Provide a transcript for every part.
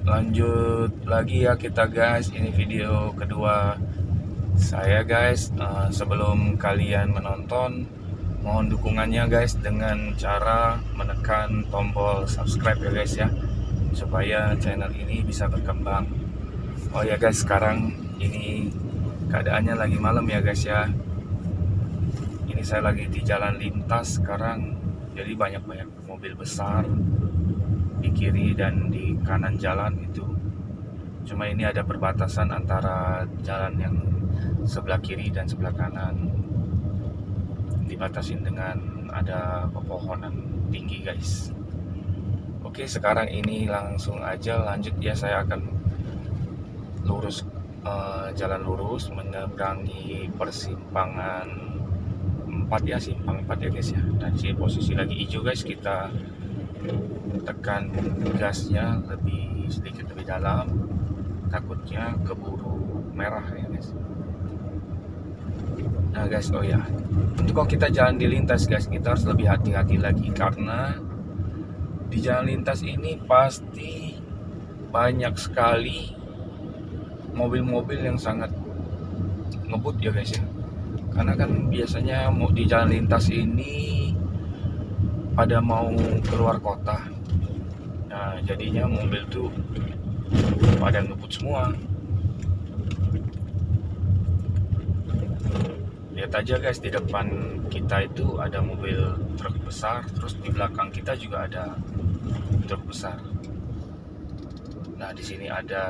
Lanjut lagi ya kita guys, ini video kedua saya guys. Sebelum kalian menonton, mohon dukungannya guys dengan cara menekan tombol subscribe ya guys ya, supaya channel ini bisa berkembang. Oh ya guys, sekarang ini keadaannya lagi malam ya guys ya. Ini saya lagi di jalan lintas sekarang, jadi banyak mobil besar di kiri dan di kanan jalan itu. Cuma ini ada perbatasan antara jalan yang sebelah kiri dan sebelah kanan, dibatasin dengan ada pepohonan tinggi guys. Oke, sekarang ini langsung aja lanjut ya. Saya akan lurus, jalan lurus menyeberangi persimpangan 4 ya, simpang 4 ya guys ya. Dan sini posisi lagi hijau guys, kita tekan gasnya sedikit lebih dalam, takutnya keburu merah ya guys. Nah guys, oh ya, untuk kalau kita jalan di lintas guys, kita harus lebih hati-hati lagi, karena di jalan lintas ini pasti banyak sekali mobil-mobil yang sangat ngebut ya guys ya. Karena kan biasanya mau di jalan lintas ini pada mau keluar kota. Nah, jadinya mobil tuh pada ngebut semua. Lihat aja guys, di depan kita itu ada mobil truk besar, terus di belakang kita juga ada truk besar. Nah, di sini ada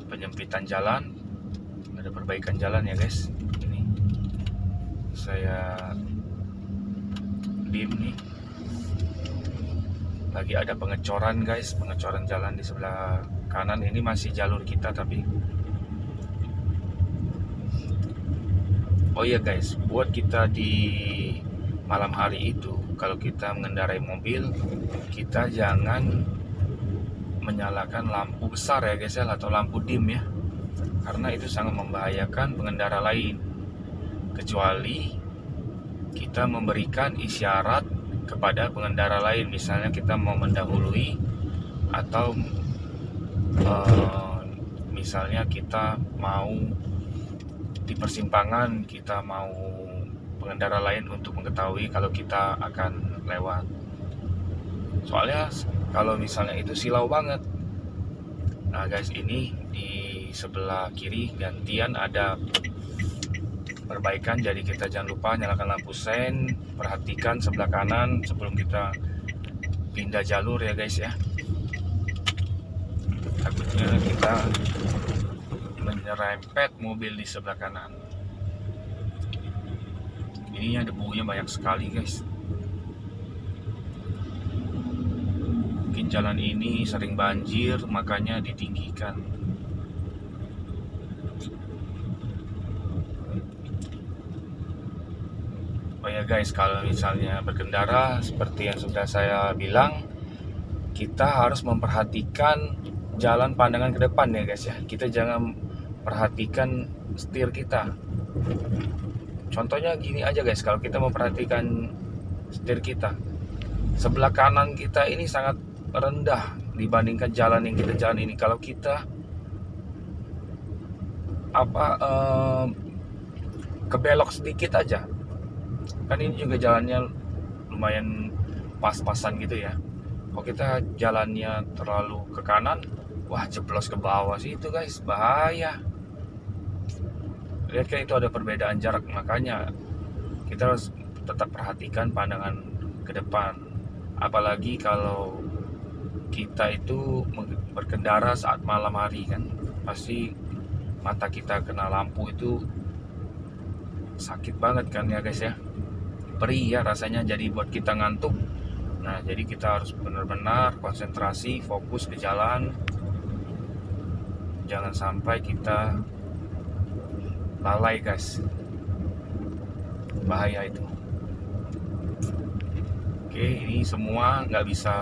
penyempitan jalan, ada perbaikan jalan ya guys. Ini saya dim nih. Lagi ada pengecoran guys, pengecoran jalan di sebelah kanan. Ini masih jalur kita tapi. Oh iya guys, buat kita di malam hari itu, kalau kita mengendarai mobil, kita jangan menyalakan lampu besar ya guys ya, atau lampu dim ya, karena itu sangat membahayakan pengendara lain. Kecuali kita memberikan isyarat kepada pengendara lain, misalnya kita mau mendahului, atau misalnya kita mau di persimpangan, kita mau pengendara lain untuk mengetahui kalau kita akan lewat. Soalnya kalau misalnya itu silau banget. Nah guys, ini di sebelah kiri gantian ada perbaikan, jadi kita jangan lupa nyalakan lampu sen, perhatikan sebelah kanan sebelum kita pindah jalur ya guys ya. Takutnya kita menyerempet mobil di sebelah kanan. Ini debunya banyak sekali guys. Mungkin jalan ini sering banjir, makanya ditinggikan. Oh ya guys, kalau misalnya berkendara seperti yang sudah saya bilang, kita harus memperhatikan jalan pandangan ke depan ya guys ya. Kita jangan perhatikan setir kita. Contohnya gini aja guys, kalau kita memperhatikan setir kita, sebelah kanan kita ini sangat rendah dibandingkan jalan yang kita jalan ini. Kalau kita kebelok sedikit aja, kan ini juga jalannya lumayan pas-pasan gitu ya. Kalau kita jalannya terlalu ke kanan, wah jeblos ke bawah sih itu guys, bahaya. Lihat kan itu ada perbedaan jarak, makanya kita harus tetap perhatikan pandangan ke depan. Apalagi kalau kita itu berkendara saat malam hari kan, pasti mata kita kena lampu itu sakit banget kan ya guys ya. Perih ya rasanya, jadi buat kita ngantuk. Nah, jadi kita harus benar-benar konsentrasi, fokus ke jalan. Jangan sampai kita lalai guys, bahaya itu. Oke, ini semua nggak bisa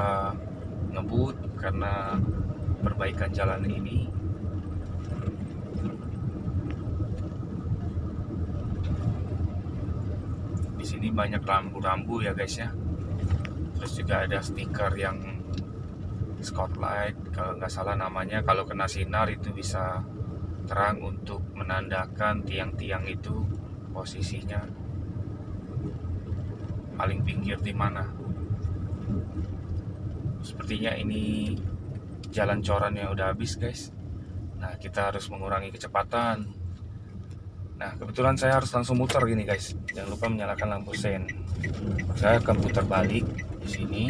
ngebut karena perbaikan jalan ini. Di sini banyak rambu-rambu ya guys ya. Terus juga ada stiker yang spotlight kalau nggak salah namanya. Kalau kena sinar itu bisa terang untuk menandakan tiang-tiang itu posisinya paling pinggir di mana. Sepertinya ini jalan coran yang udah habis guys. Nah, kita harus mengurangi kecepatan. Nah, kebetulan saya harus langsung muter gini guys. Jangan lupa menyalakan lampu sen. Saya akan putar balik di sini.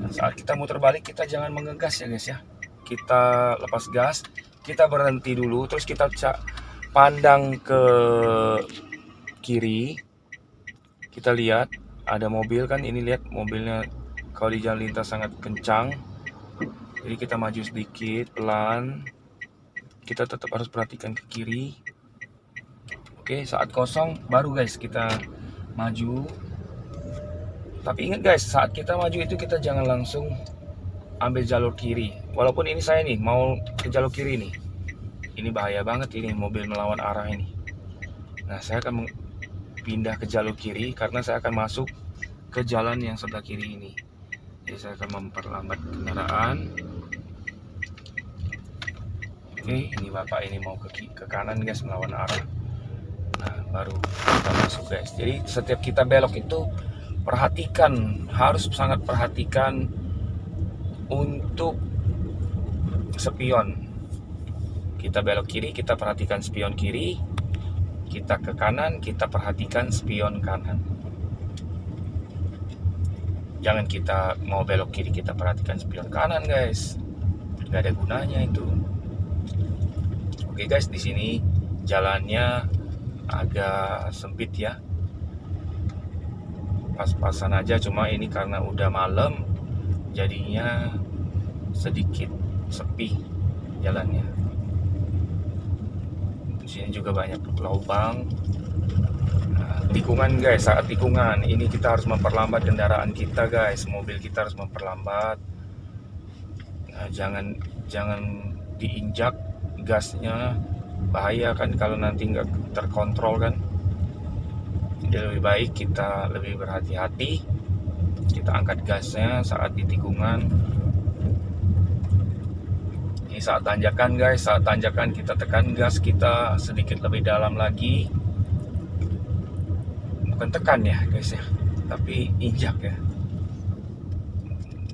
Nah, saat kita muter balik kita jangan mengegas ya guys ya. Kita lepas gas, kita berhenti dulu, terus kita pandang ke kiri. Kita lihat ada mobil kan, ini lihat mobilnya kalau di jalan lintas sangat kencang. Jadi kita maju sedikit pelan. Kita tetap harus perhatikan ke kiri. Oke, saat kosong baru guys kita maju. Tapi ingat guys, saat kita maju itu kita jangan langsung ambil jalur kiri. Walaupun ini saya nih mau ke jalur kiri nih. Ini bahaya banget ini mobil melawan arah ini. Nah, saya akan pindah ke jalur kiri karena saya akan masuk ke jalan yang sebelah kiri ini. Jadi saya akan memperlambat kendaraan. Oke, ini bapak ini mau ke kanan guys melawan arah. Nah, baru kita masuk guys. Jadi setiap kita belok itu perhatikan, harus sangat perhatikan untuk spion. Kita belok kiri, kita perhatikan spion kiri. Kita ke kanan, kita perhatikan spion kanan. Jangan kita mau belok kiri kita perhatikan spion kanan guys. Gak ada gunanya itu. Oke guys, di sini jalannya agak sempit ya. Pas-pasan aja, cuma ini karena udah malam jadinya sedikit sepi jalannya. Di sini juga banyak lubang. Nah, tikungan guys, saat tikungan ini kita harus memperlambat kendaraan kita guys. Mobil kita harus memperlambat. Nah, jangan diinjak gasnya, bahaya kan kalau nanti nggak terkontrol kan. Jadi lebih baik kita lebih berhati-hati. Kita angkat gasnya saat di tikungan. Ini saat tanjakan guys, saat tanjakan kita tekan gas kita sedikit lebih dalam lagi. Bukan tekan ya guys ya, tapi injak ya.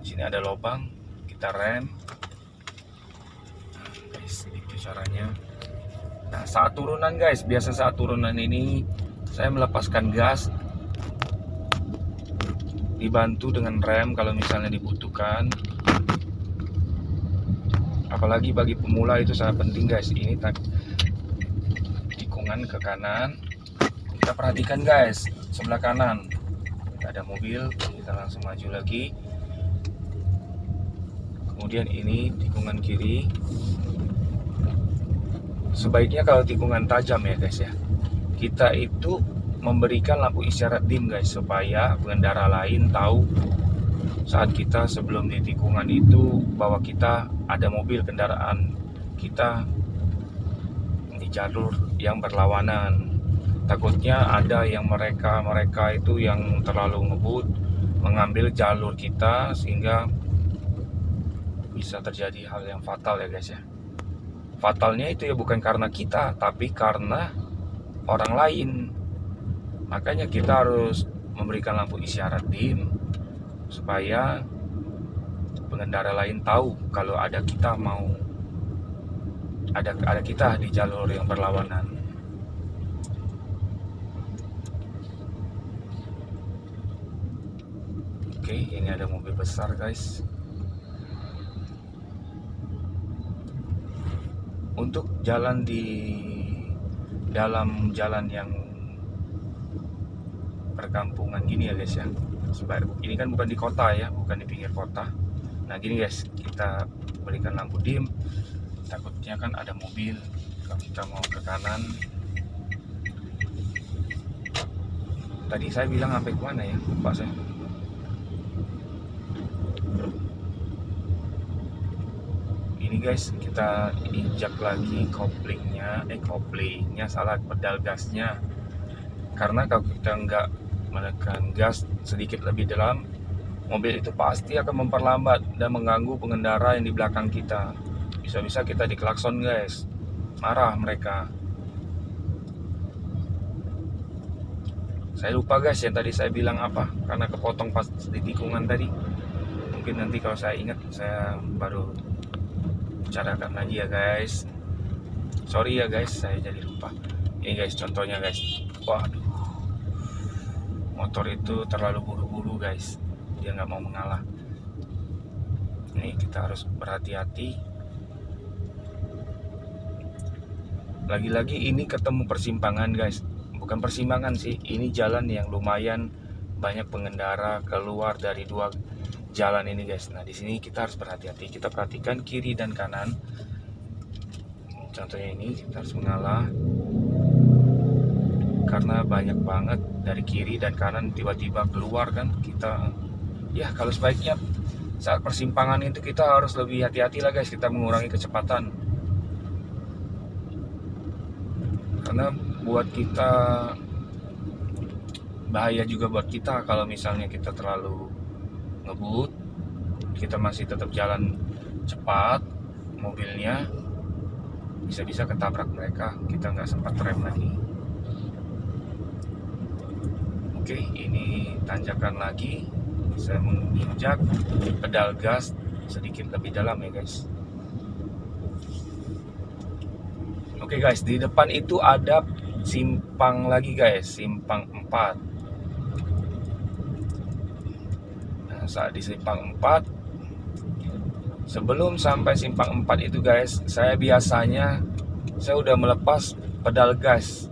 Di sini ada lubang, kita rem. Nah, guys, itu caranya. Nah, saat turunan guys, biasa saat turunan ini saya melepaskan gas, dibantu dengan rem kalau misalnya dibutuhkan. Apalagi bagi pemula itu sangat penting guys. Ini tikungan ke kanan, kita perhatikan guys sebelah kanan ada mobil, kita langsung maju lagi. Kemudian ini tikungan kiri. Sebaiknya kalau tikungan tajam ya guys ya, kita itu memberikan lampu isyarat dim guys, supaya pengendara lain tahu saat kita sebelum di tikungan itu bahwa kita ada mobil kendaraan kita di jalur yang berlawanan. Takutnya ada yang mereka itu yang terlalu ngebut mengambil jalur kita, sehingga bisa terjadi hal yang fatal ya guys ya. Fatalnya itu ya bukan karena kita, tapi karena orang lain. Makanya kita harus memberikan lampu isyarat dim supaya pengendara lain tahu kalau ada kita ada kita di jalur yang berlawanan. Oke, ini ada mobil besar guys. Untuk jalan di dalam jalan yang perkampungan gini ya guys ya, ini kan bukan di kota ya, bukan di pinggir kota. Nah gini guys, kita berikan lampu dim, takutnya kan ada mobil kalau kita mau ke kanan. Tadi saya bilang sampai kemana ya, lupa saya. Ini guys, kita injak lagi koplingnya salah, pedal gasnya. Karena kalau kita nggak menekan gas sedikit lebih dalam, mobil itu pasti akan memperlambat dan mengganggu pengendara yang di belakang kita. Bisa-bisa kita diklakson guys, marah mereka. Saya lupa guys yang tadi saya bilang apa, karena kepotong pas di tikungan tadi. Mungkin nanti kalau saya ingat saya baru bicarakan lagi ya guys. Sorry ya guys, saya jadi lupa. Ini guys contohnya guys. Waduh, motor itu terlalu buru-buru guys, dia nggak mau mengalah. Ini kita harus berhati-hati. Lagi-lagi ini ketemu persimpangan guys, bukan persimpangan sih, ini jalan yang lumayan banyak pengendara keluar dari dua jalan ini guys. Nah di sini kita harus berhati-hati, kita perhatikan kiri dan kanan. Contohnya ini kita harus mengalah karena banyak banget dari kiri dan kanan tiba-tiba keluar kan. Kita ya kalau sebaiknya saat persimpangan itu kita harus lebih hati-hati lah guys, kita mengurangi kecepatan. Karena buat kita bahaya juga buat kita kalau misalnya kita terlalu ngebut, kita masih tetap jalan cepat mobilnya, bisa-bisa ketabrak mereka, kita nggak sempat rem lagi. Oke, ini tanjakan lagi, saya menginjak pedal gas sedikit lebih dalam ya guys. Oke guys, di depan itu ada simpang lagi guys, simpang 4. Nah, saat di simpang 4, sebelum sampai simpang 4 itu guys, saya udah melepas pedal gas.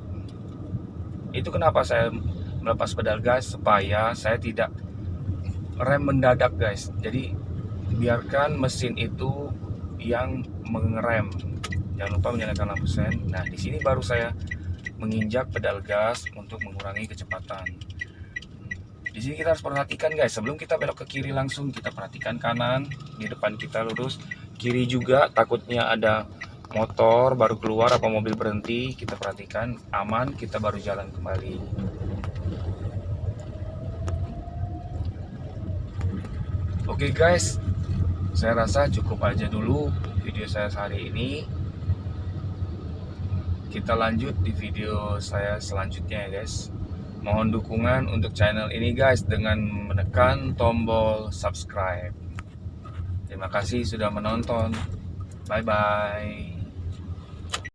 Itu kenapa saya melepas pedal gas? Supaya saya tidak rem mendadak guys. Jadi biarkan mesin itu yang mengerem. Jangan lupa menyalakan lampu sen. Nah, di sini baru saya menginjak pedal gas untuk mengurangi kecepatan. Di sini kita harus perhatikan guys, sebelum kita belok ke kiri langsung kita perhatikan kanan, di depan kita lurus, kiri juga takutnya ada motor baru keluar apa mobil berhenti, kita perhatikan aman, kita baru jalan kembali. Oke guys, saya rasa cukup aja dulu video saya hari ini. Kita lanjut di video saya selanjutnya ya guys. Mohon dukungan untuk channel ini guys dengan menekan tombol subscribe. Terima kasih sudah menonton. Bye bye.